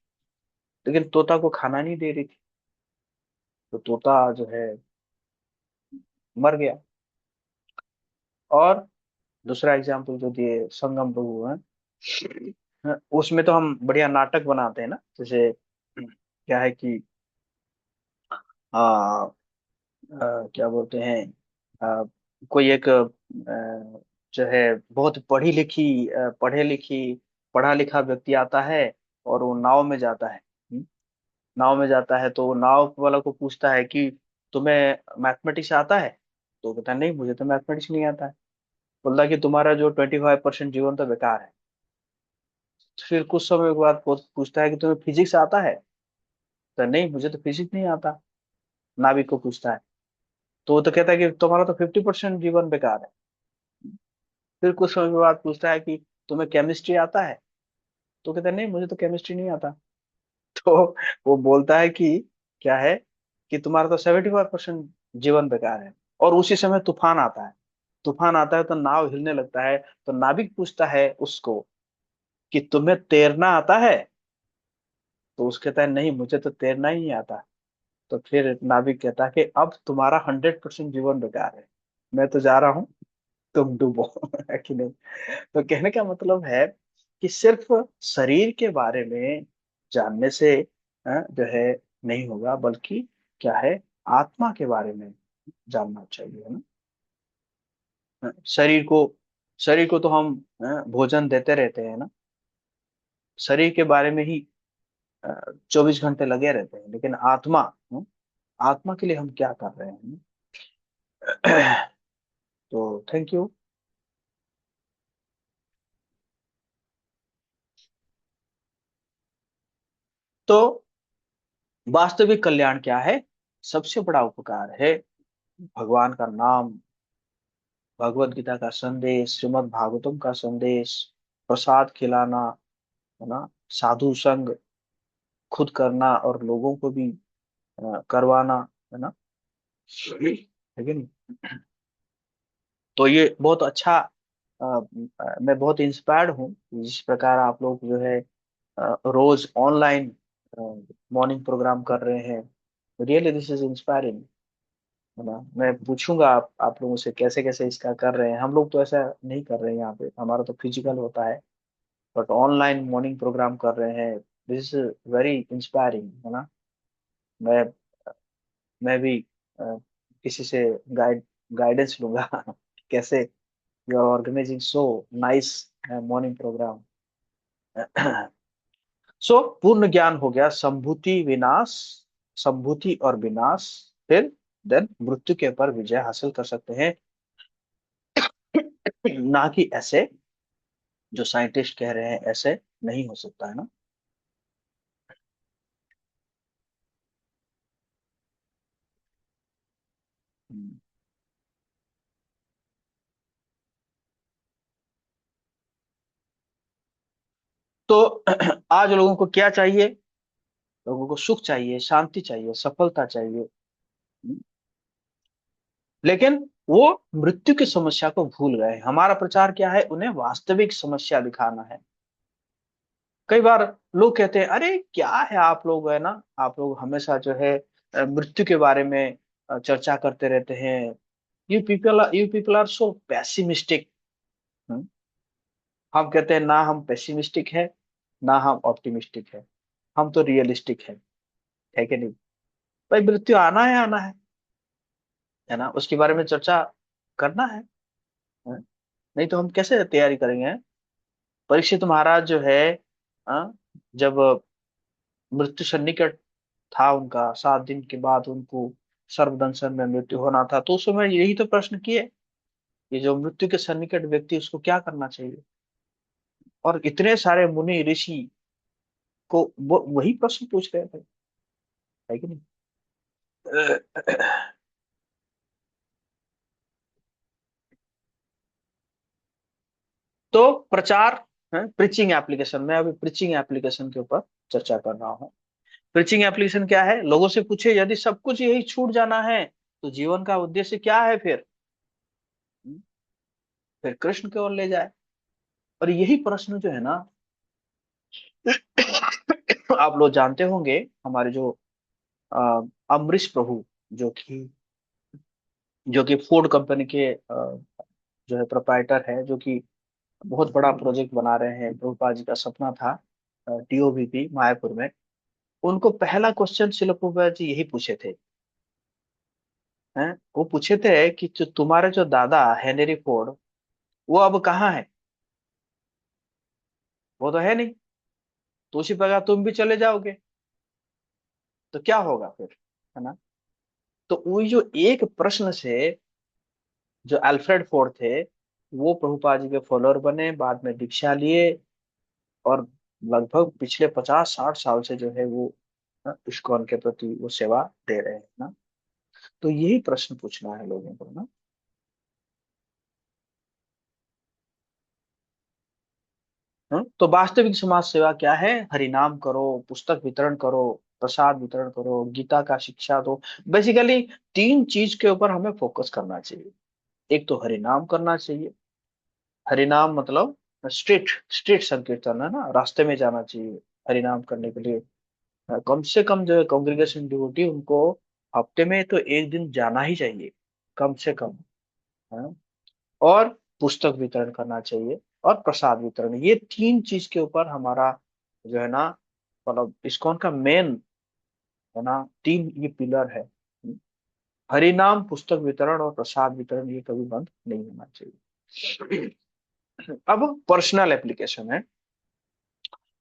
लेकिन तोता को खाना नहीं दे रही थी। तो तोता जो है मर गया। और दूसरा एग्जाम्पल जो दिए संगम प्रभु है, उसमें तो हम बढ़िया नाटक बनाते हैं ना। जैसे क्या है कि आ, क्या बोलते हैं, आ, कोई एक जो है बहुत पढ़े लिखी पढ़ा लिखा व्यक्ति आता है, और वो नाव में जाता है। नाव में जाता है तो वो नाव वाला को पूछता है कि तुम्हें मैथमेटिक्स आता है? तो कहता है नहीं, मुझे तो मैथमेटिक्स नहीं आता है। बोलता है कि तुम्हारा जो 25% जीवन तो बेकार है। फिर कुछ समय के बाद पूछता है कि तुम्हें फिजिक्स आता है? तो नहीं, मुझे तो फिजिक्स नहीं आता। नाविक को पूछता है। तो वो तो कहता है कि तुम्हारा तो 50% जीवन बेकार है। फिर कुछ समय के बाद पूछता है कि तुम्हें केमिस्ट्री आता है? तो कहता है नहीं, मुझे तो केमिस्ट्री नहीं आता। तो वो बोलता है कि क्या है, कि तुम्हारा तो 75% जीवन बेकार है। और उसी समय तूफान आता है। तूफान आता है तो नाव हिलने लगता है। तो नाविक पूछता है उसको कि तुम्हें तैरना आता है? तो उसके कहता है नहीं, मुझे तो तैरना ही नहीं आता। तो फिर नाविक कहता है कि अब तुम्हारा 100% जीवन बेकार है, मैं तो जा रहा हूँ, तुम डूबो। है कि नहीं? तो कहने का मतलब है कि सिर्फ शरीर के बारे में जानने से जो है नहीं होगा, बल्कि क्या है, आत्मा के बारे में जानना चाहिए, है ना। शरीर को शरीर को तो हम भोजन देते रहते हैं ना। शरीर के बारे में ही 24 घंटे लगे रहते हैं, लेकिन आत्मा के लिए हम क्या कर रहे हैं? तो थैंक यू। तो वास्तविक कल्याण क्या है? सबसे बड़ा उपकार है भगवान का नाम, भगवत गीता का संदेश, श्रीमद् भागवतम का संदेश, प्रसाद खिलाना, है ना, साधु संग खुद करना और लोगों को भी करवाना, है ना, है कि नहीं? तो ये बहुत अच्छा। मैं बहुत इंस्पायर्ड हूँ जिस प्रकार आप लोग जो है रोज ऑनलाइन मॉर्निंग प्रोग्राम कर रहे हैं। Really this is inspiring. है ना। मैं पूछूंगा आप लोगों से कैसे कैसे इसका कर रहे हैं। हम लोग तो ऐसा नहीं कर रहे हैं यहाँ पे, हमारा तो फिजिकल होता है, बट ऑनलाइन मॉर्निंग प्रोग्राम कर रहे हैं। दिस इज वेरी इंस्पायरिंग, है ना। मैं मैं भी अ, किसी से गाइडेंस लूंगा कैसे you are organizing so nice morning program. So पूर्ण ज्ञान हो गया, संभूति विनाश, संभूति और विनाश, फिर देन मृत्यु के ऊपर विजय हासिल कर सकते हैं। ना कि ऐसे जो साइंटिस्ट कह रहे हैं ऐसे नहीं हो सकता, है ना। हम्म। तो आज लोगों को क्या चाहिए? लोगों को सुख चाहिए, शांति चाहिए, सफलता चाहिए। लेकिन वो मृत्यु की समस्या को भूल गए। हमारा प्रचार क्या है? उन्हें वास्तविक समस्या दिखाना है। कई बार लोग कहते हैं अरे क्या है आप लोग, है ना, आप लोग हमेशा जो है मृत्यु के बारे में चर्चा करते रहते हैं। You people are so pessimistic. हम कहते हैं ना हम पेसिमिस्टिक है, ना हम ऑप्टिमिस्टिक है, हम तो रियलिस्टिक है कि नहीं। भाई मृत्यु आना है, आना है ना, उसके बारे में चर्चा करना है? नहीं तो हम कैसे तैयारी करेंगे? परीक्षित महाराज जो है, जब मृत्यु सन्निकट था, उनका 7 दिन के बाद उनको सर्वदंशन में मृत्यु होना था, तो उस समय यही तो प्रश्न किए, ये जो मृत्यु के सन्निकट व्यक्ति उसको क्या करना चाहिए। और इतने सारे मुनि ऋषि को वो वही प्रश्न पूछ रहे थे, है कि नहीं। तो प्रचार, प्रीचिंग एप्लीकेशन, मैं अभी प्रीचिंग एप्लीकेशन के ऊपर चर्चा कर रहा हूँ। प्रीचिंग एप्लीकेशन क्या है? लोगों से पूछे यदि सब कुछ यही छूट जाना है तो जीवन का उद्देश्य क्या है फिर? हम्म, फिर कृष्ण की ओर ले जाए। और यही प्रश्न जो है ना, आप लोग जानते होंगे, हमारे जो अ, अमरीश प्रभु, जो कि फोर्ड कंपनी के जो है प्रोप्राइटर है, जो कि बहुत बड़ा प्रोजेक्ट बना रहे हैं। प्रभुपाद जी का सपना था टीओबीपी मायापुर में। उनको पहला क्वेश्चन शिल प्रभुपाद जी यही पूछे थे, हैं? वो पूछे थे कि जो तुम्हारे जो दादा हेनरी फोर्ड, वो अब कहाँ है? वो तो है नहीं। तो उसी प्रकार तुम भी चले जाओगे तो क्या होगा फिर, है ना। तो वही जो एक प्रश्न से जो अल्फ्रेड फोर्ड थे, वो प्रभुपाद जी के फॉलोअर बने, बाद में दीक्षा लिए, और लगभग पिछले 50-60 साल से जो है वो इस्कॉन के प्रति वो सेवा दे रहे हैं ना। तो यही प्रश्न पूछना है लोगों को ना। तो वास्तविक समाज सेवा क्या है? हरिनाम करो, पुस्तक वितरण करो, प्रसाद वितरण करो, गीता का शिक्षा दो। बेसिकली 3 चीज के ऊपर हमें फोकस करना चाहिए। एक तो हरिनाम करना चाहिए। हरिनाम मतलब स्ट्रीट स्ट्रीट संकीर्तन, है ना, रास्ते में जाना चाहिए हरिनाम करने के लिए। कम से कम जो है कांग्रेगेशन डिवोटी, उनको हफ्ते में तो एक दिन जाना ही चाहिए, कम से कम, है। और पुस्तक वितरण करना चाहिए, और प्रसाद वितरण। ये 3 चीज के ऊपर हमारा जो है ना, मतलब इस्कॉन का मेन, है ना, 3 ये पिलर है। हरिनाम, पुस्तक वितरण और प्रसाद वितरण, ये कभी बंद नहीं होना चाहिए। अब पर्सनल एप्लीकेशन है।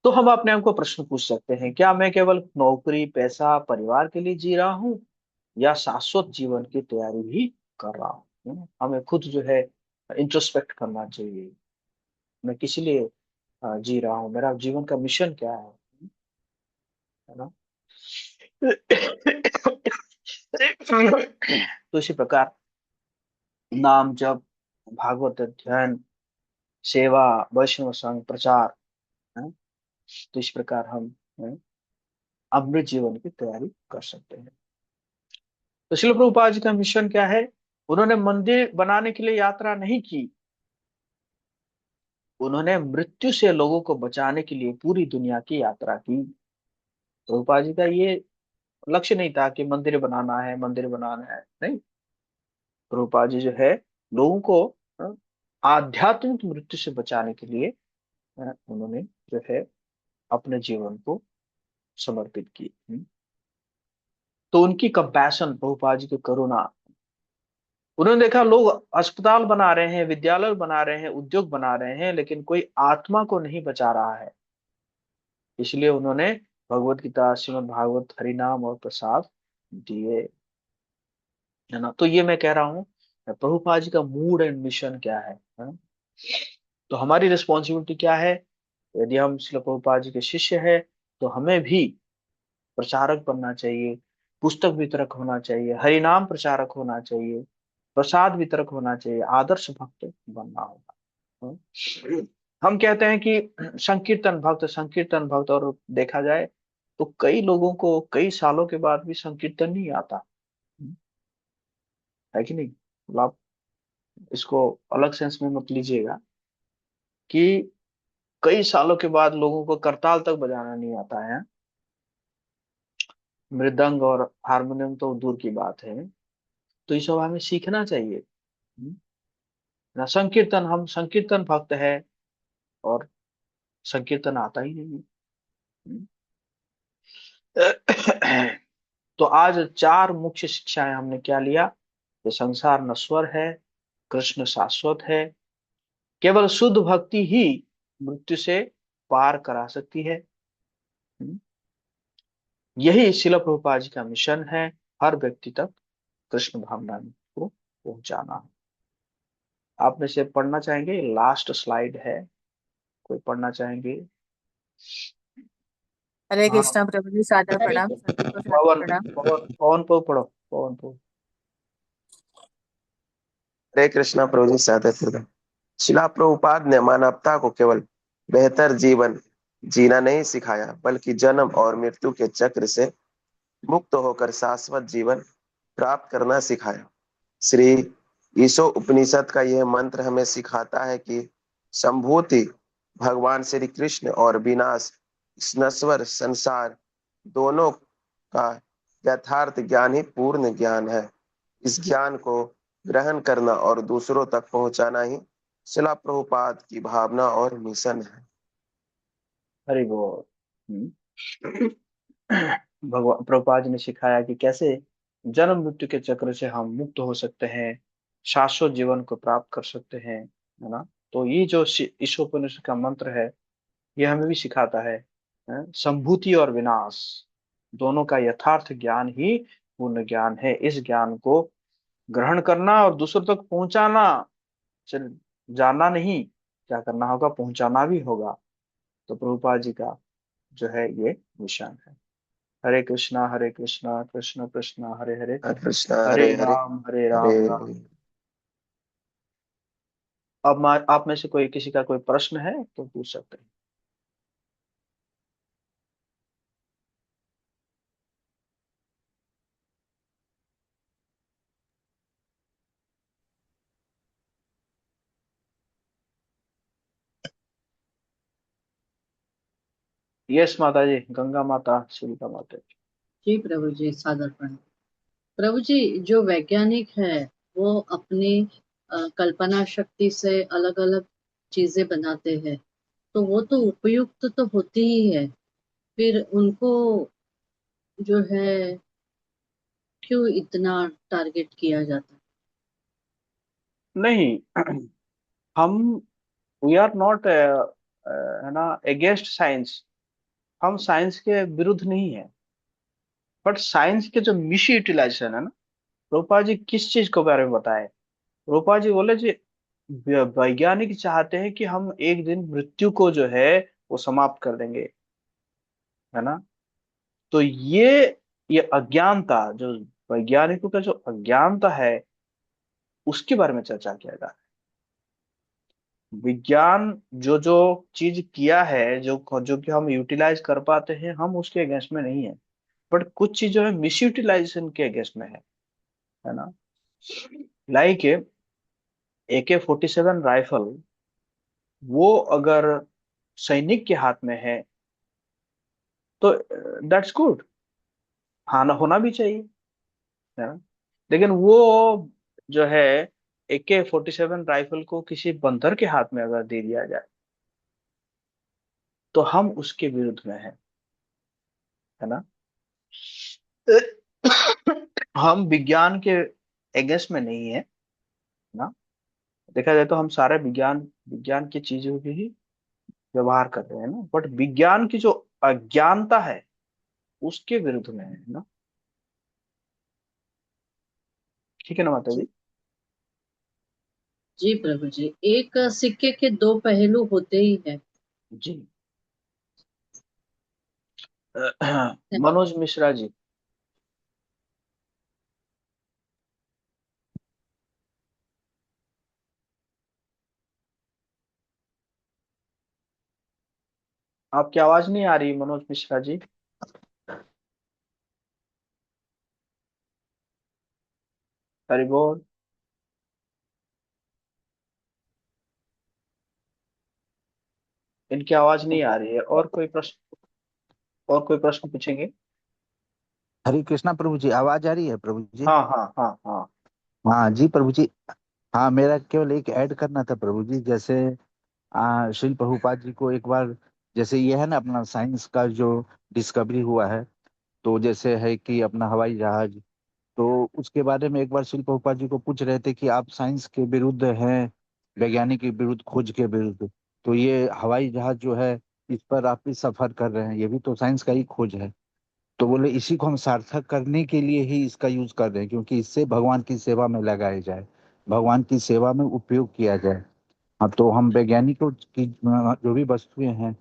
तो हम अपने आप को प्रश्न पूछ सकते हैं, क्या मैं केवल नौकरी, पैसा, परिवार के लिए जी रहा हूँ, या शाश्वत जीवन की तैयारी भी कर रहा हूँ? हमें खुद जो है इंट्रोस्पेक्ट करना चाहिए। मैं किस लिए जी रहा हूँ, मेरा जीवन का मिशन क्या है ना। तो इसी प्रकार नाम जप, भागवत अध्ययन, सेवा, वैष्णव संघ, प्रचार, है? तो इस प्रकार हम है, अमृत जीवन की तैयारी कर सकते हैं। तो शिल प्रभुपाद जी का मिशन क्या है? उन्होंने मंदिर बनाने के लिए यात्रा नहीं की, उन्होंने मृत्यु से लोगों को बचाने के लिए पूरी दुनिया की यात्रा की। प्रभुपाद जी का ये लक्ष्य नहीं था कि मंदिर बनाना है, मंदिर बनाना है, नहीं। प्रभुपाद जी जो है लोगों को आध्यात्मिक मृत्यु से बचाने के लिए उन्होंने जो है अपने जीवन को समर्पित की। तो उनकी कंपैशन, प्रभुपाद जी की करुणा, उन्होंने देखा लोग अस्पताल बना रहे हैं, विद्यालय बना रहे हैं, उद्योग बना रहे हैं, लेकिन कोई आत्मा को नहीं बचा रहा है। इसलिए उन्होंने भगवत गीता, श्रीमद् भागवत, हरिनाम और प्रसाद दिए, है ना। तो ये मैं कह रहा हूँ प्रभुपाद जी का मूड एंड मिशन क्या है? तो हमारी रिस्पॉन्सिबिलिटी क्या है? यदि हम श्रील प्रभुपाद जी के शिष्य है तो हमें भी प्रचारक बनना चाहिए, पुस्तक वितरक होना चाहिए, हरिनाम प्रचारक होना चाहिए, प्रसाद वितरक होना चाहिए, आदर्श भक्त बनना होगा। हम कहते हैं कि संकीर्तन भक्त, और देखा जाए तो कई लोगों को कई सालों के बाद भी संकीर्तन नहीं आता, है कि नहीं? मतलब आप इसको अलग सेंस में मत लीजिएगा कि कई सालों के बाद लोगों को करताल तक बजाना नहीं आता है, मृदंग और हारमोनियम तो दूर की बात है। तो ये सब हमें सीखना चाहिए। ना संकीर्तन, हम संकीर्तन भक्त है और संकीर्तन आता ही नहीं है। तो आज चार मुख्य शिक्षाएं हमने क्या लिया? ये संसार नश्वर है, कृष्ण शाश्वत है, केवल शुद्ध भक्ति ही मृत्यु से पार करा सकती है। यही शिल प्रभुपाद जी का मिशन है, हर व्यक्ति तक कृष्ण भावना को पहुंचाना। आप में से पढ़ना चाहेंगे? लास्ट स्लाइड है, कोई पढ़ना चाहेंगे? हरे हाँ, कृष्णा प्रभु जी, सादर हरे प्रणाम, सभी को सादर पवन प्रणाम। पवन पवन को पढ़ो, पवन को। हरे कृष्णा प्रभु जी, सादर प्रणाम। शिला प्रभुपाद ने मानवता को केवल बेहतर जीवन जीना नहीं सिखाया, बल्कि जन्म और मृत्यु के चक्र से मुक्त होकर शाश्वत जीवन प्राप्त करना सिखाया। श्री ईशो उपनिषद का यह मंत्र हमें सिखाता है कि संभूति भगवान श्री कृष्ण और विनाश इस नश्वर संसार दोनों का यथार्थ ज्ञान ही पूर्ण ज्ञान है। इस ज्ञान को ग्रहण करना और दूसरों तक पहुंचाना ही शिला प्रभुपाद की भावना और मिशन है। हरि बोल। भगवान प्रभुपाद जी ने सिखाया कि कैसे जन्म मृत्यु के चक्र से हम मुक्त हो सकते हैं, शाश्वत जीवन को प्राप्त कर सकते हैं, है ना। तो ये जो ईशोपनिषद का मंत्र है, ये हमें भी सिखाता है? संभूति और विनाश दोनों का यथार्थ ज्ञान ही पूर्ण ज्ञान है। इस ज्ञान को ग्रहण करना और दूसरों तक पहुंचाना, सिर्फ जानना नहीं, क्या करना होगा? पहुंचाना भी होगा। तो प्रभुपाद जी का जो है ये मिशन है। हरे कृष्णा कृष्ण कृष्ण हरे हरे, हरे कृष्णा हरे हरे हरे, हरे हरे राम राम। अब आप में से कोई, किसी का कोई प्रश्न है तो पूछ सकते हैं। यस माता जी, गंगा माता, शिविका माता। जी प्रभु जी, सादर प्रणाम। प्रभु जी, जो वैज्ञानिक है वो अपनी कल्पना शक्ति से अलग अलग चीजें बनाते हैं, तो वो तो उपयुक्त तो होती ही है, फिर उनको जो है क्यों इतना टारगेट किया जाता है? नहीं, हम वी आर नॉट, है ना, अगेंस्ट साइंस। हम साइंस के विरुद्ध नहीं है, बट साइंस के जो मिस यूटिलाइजेशन है ना, रूपा जी किस चीज के बारे में बताए? रूपा जी बोले जी वैज्ञानिक चाहते हैं कि हम एक दिन मृत्यु को जो है वो समाप्त कर देंगे, है ना। तो ये अज्ञानता, जो वैज्ञानिकों का जो अज्ञानता है, उसके बारे में चर्चा किया जा रहा है। विज्ञान जो जो चीज किया है, जो जो कि हम यूटिलाइज कर पाते हैं, हम उसके अगेंस्ट में नहीं है, बट कुछ चीज जो है मिस यूटिलाइजेशन के अगेंस्ट में है ना। लाइक AK-47 राइफल, वो अगर सैनिक के हाथ में है तो दैट्स गुड, हाँ, होना भी चाहिए, है ना। लेकिन वो जो है AK-47 राइफल को किसी बंदर के हाथ में अगर दे दिया जाए तो हम उसके विरुद्ध में है ना। हम विज्ञान के एगेंस्ट में नहीं है ना। देखा जाए तो हम सारे विज्ञान विज्ञान की चीजों की ही व्यवहार कर रहे हैं ना, बट विज्ञान की जो अज्ञानता है उसके विरुद्ध में है ना। ठीक है ना माता जी। जी प्रभु जी, एक सिक्के के दो पहलू होते ही है। जी। मनोज मिश्रा जी। आपकी आवाज नहीं आ रही मनोज मिश्रा जी। हरि बोल। इनकी आवाज नहीं आ रही है। और कोई प्रश्न पूछेंगे। हरे कृष्णा प्रभु जी, आवाज आ रही है प्रभु जी? हाँ हाँ हाँ हाँ। हाँ जी प्रभु जी। हाँ, मेरा केवल एक ऐड करना था प्रभु जी। जैसे श्रील प्रभुपाद जी को एक बार, जैसे ये है ना अपना साइंस का जो डिस्कवरी हुआ है, तो जैसे है कि अपना हवाई जहाज, तो उसके बारे में एक बार श्रील प्रभुपाद जी को पूछ रहे थे कि आप साइंस के विरुद्ध हैं, वैज्ञानिक के विरुद्ध, खोज के विरुद्ध, तो ये हवाई जहाज जो है इस पर आप भी सफर कर रहे हैं, ये भी तो साइंस का ही खोज है। तो बोले इसी को हम सार्थक करने के लिए ही इसका यूज कर रहे हैं, क्योंकि इससे भगवान की सेवा में लगाया जाए, भगवान की सेवा में उपयोग किया जाए। हाँ, तो हम वैज्ञानिकों की जो भी वस्तुएं हैं,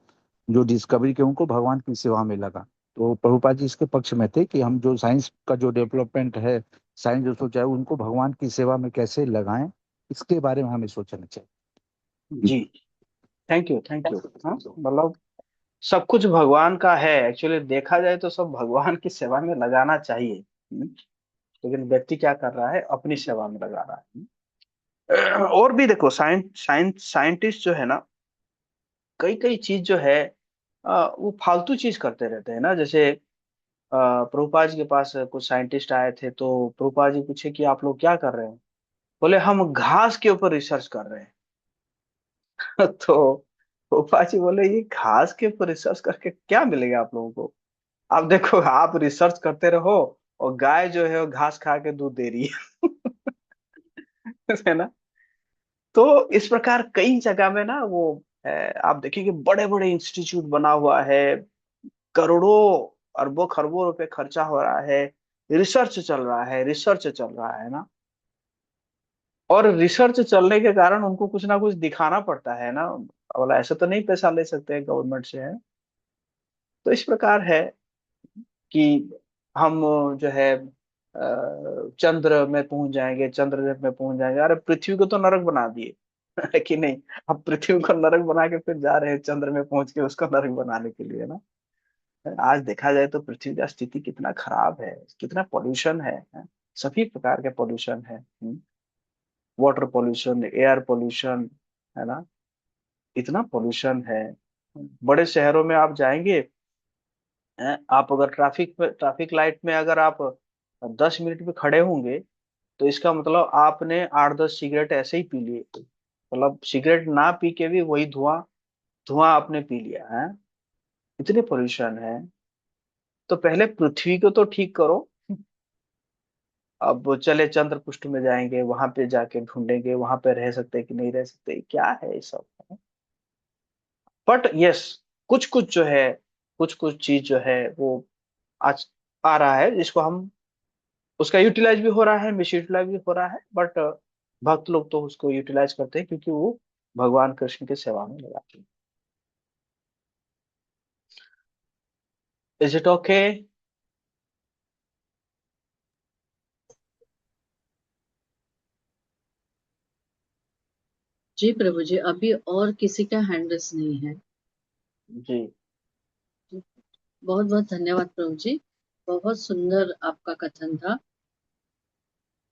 जो डिस्कवरी के, उनको भगवान की सेवा में लगा। तो प्रभुपाद जी इसके पक्ष में थे कि हम जो साइंस का जो डेवलपमेंट है, साइंस जो सोचा है, उनको भगवान की सेवा में कैसे लगाएं, इसके बारे में हमें सोचना चाहिए। जी। Thank you thank you. हाँ मतलब सब कुछ भगवान का है। एक्चुअली देखा जाए तो सब भगवान की सेवा में लगाना चाहिए। लेकिन व्यक्ति क्या कर रहा है, अपनी सेवा में लगा रहा है। और भी देखो, साइंटिस्ट जो है ना, कई कई चीज जो है वो फालतू चीज करते रहते हैं ना। जैसे प्रभुपाद जी के पास कुछ साइंटिस्ट आए थे, तो प्रभुपाद जी पूछे कि आप लोग क्या कर रहे हैं। बोले हम घास के ऊपर रिसर्च कर रहे हैं। तो प्रभुपाद जी बोले ये घास के ऊपर रिसर्च करके क्या मिलेगा आप लोगों को। आप देखो, आप रिसर्च करते रहो और गाय जो है वो घास खा के दूध दे रही है ना। तो इस प्रकार कई जगह में ना वो आप देखिए बड़े बड़े इंस्टीट्यूट बना हुआ है, करोड़ों अरबों खरबों रुपए खर्चा हो रहा है, रिसर्च चल रहा है ना। और रिसर्च चलने के कारण उनको कुछ ना कुछ दिखाना पड़ता है ना। बोला ऐसे तो नहीं पैसा ले सकते गवर्नमेंट से है। तो इस प्रकार है कि हम जो है चंद्र में पहुंच जाएंगे, चंद्र में पहुंच जाएंगे। अरे पृथ्वी को तो नरक बना दिए है कि नहीं। अब पृथ्वी को नरक बना के फिर जा रहे हैं चंद्र में पहुंच के उसको नरक बनाने के लिए ना। आज देखा जाए तो पृथ्वी का स्थिति कितना खराब है, कितना पोल्यूशन है। सभी प्रकार के पोल्यूशन है। वाटर पोल्यूशन, एयर पोल्यूशन, है ना। इतना पोल्यूशन है। बड़े शहरों में आप जाएंगे, आप अगर ट्रैफिक लाइट में अगर आप 10 मिनट भी खड़े होंगे तो इसका मतलब आपने 8-10 सिगरेट ऐसे ही पी लिए। मतलब सिगरेट ना पी के भी वही धुआं धुआं आपने पी लिया है। इतने पोल्यूशन है। तो पहले पृथ्वी को तो ठीक करो। अब चले चंद्र पृष्ठ में जाएंगे, वहां पे जाके ढूंढेंगे वहां पे रह सकते कि नहीं रह सकते, क्या है ये सब। बट यस, कुछ कुछ जो है, कुछ कुछ चीज जो है वो आज आ रहा है जिसको हम, उसका यूटिलाइज भी हो रहा है, मिस यूटिलाइज भी हो रहा है। बट भक्त लोग तो उसको यूटिलाइज करते हैं क्योंकि वो भगवान कृष्ण की सेवा में लगाते हैं। Is it okay. जी प्रभु जी, अभी और किसी का हैंडल्स नहीं है। जी। बहुत बहुत धन्यवाद प्रभु जी, बहुत सुंदर आपका कथन था।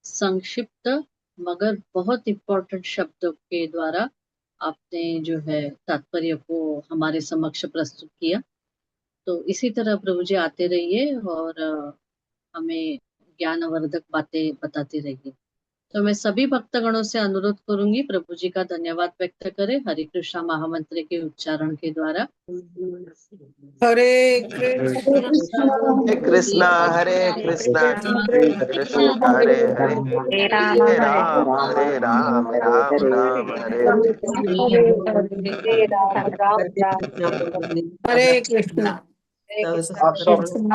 संक्षिप्त मगर बहुत इम्पोर्टेंट शब्दों के द्वारा आपने जो है तात्पर्य को हमारे समक्ष प्रस्तुत किया। तो इसी तरह प्रभु जी आते रहिए और हमें ज्ञानवर्धक बातें बताते रहिए। तो मैं सभी भक्तगणों से अनुरोध करूंगी प्रभु जी का धन्यवाद व्यक्त करें हरे कृष्णा महामंत्र के उच्चारण के द्वारा। हरे हरे कृष्ण कृष्णा हरे कृष्णा कृष्ण कृष्ण हरे हरे हरे राम राम राम हरे हरे। हरे राम राम राम हरे कृष्णा।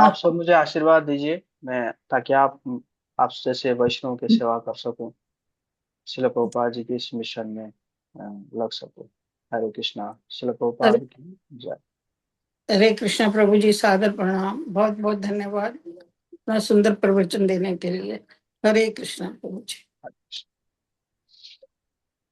आप सब मुझे आशीर्वाद दीजिए, मैं ताकि आप जैसे वैष्णव की सेवा कर सकूं, शिल प्रभुपाद जी की इस मिशन में लग सकूं। हरे कृष्णा। शिल प्रभुपाद की जय। हरे कृष्णा प्रभु जी, सादर प्रणाम, बहुत बहुत धन्यवाद इतना सुंदर प्रवचन देने के लिए। हरे कृष्णा प्रभु जी।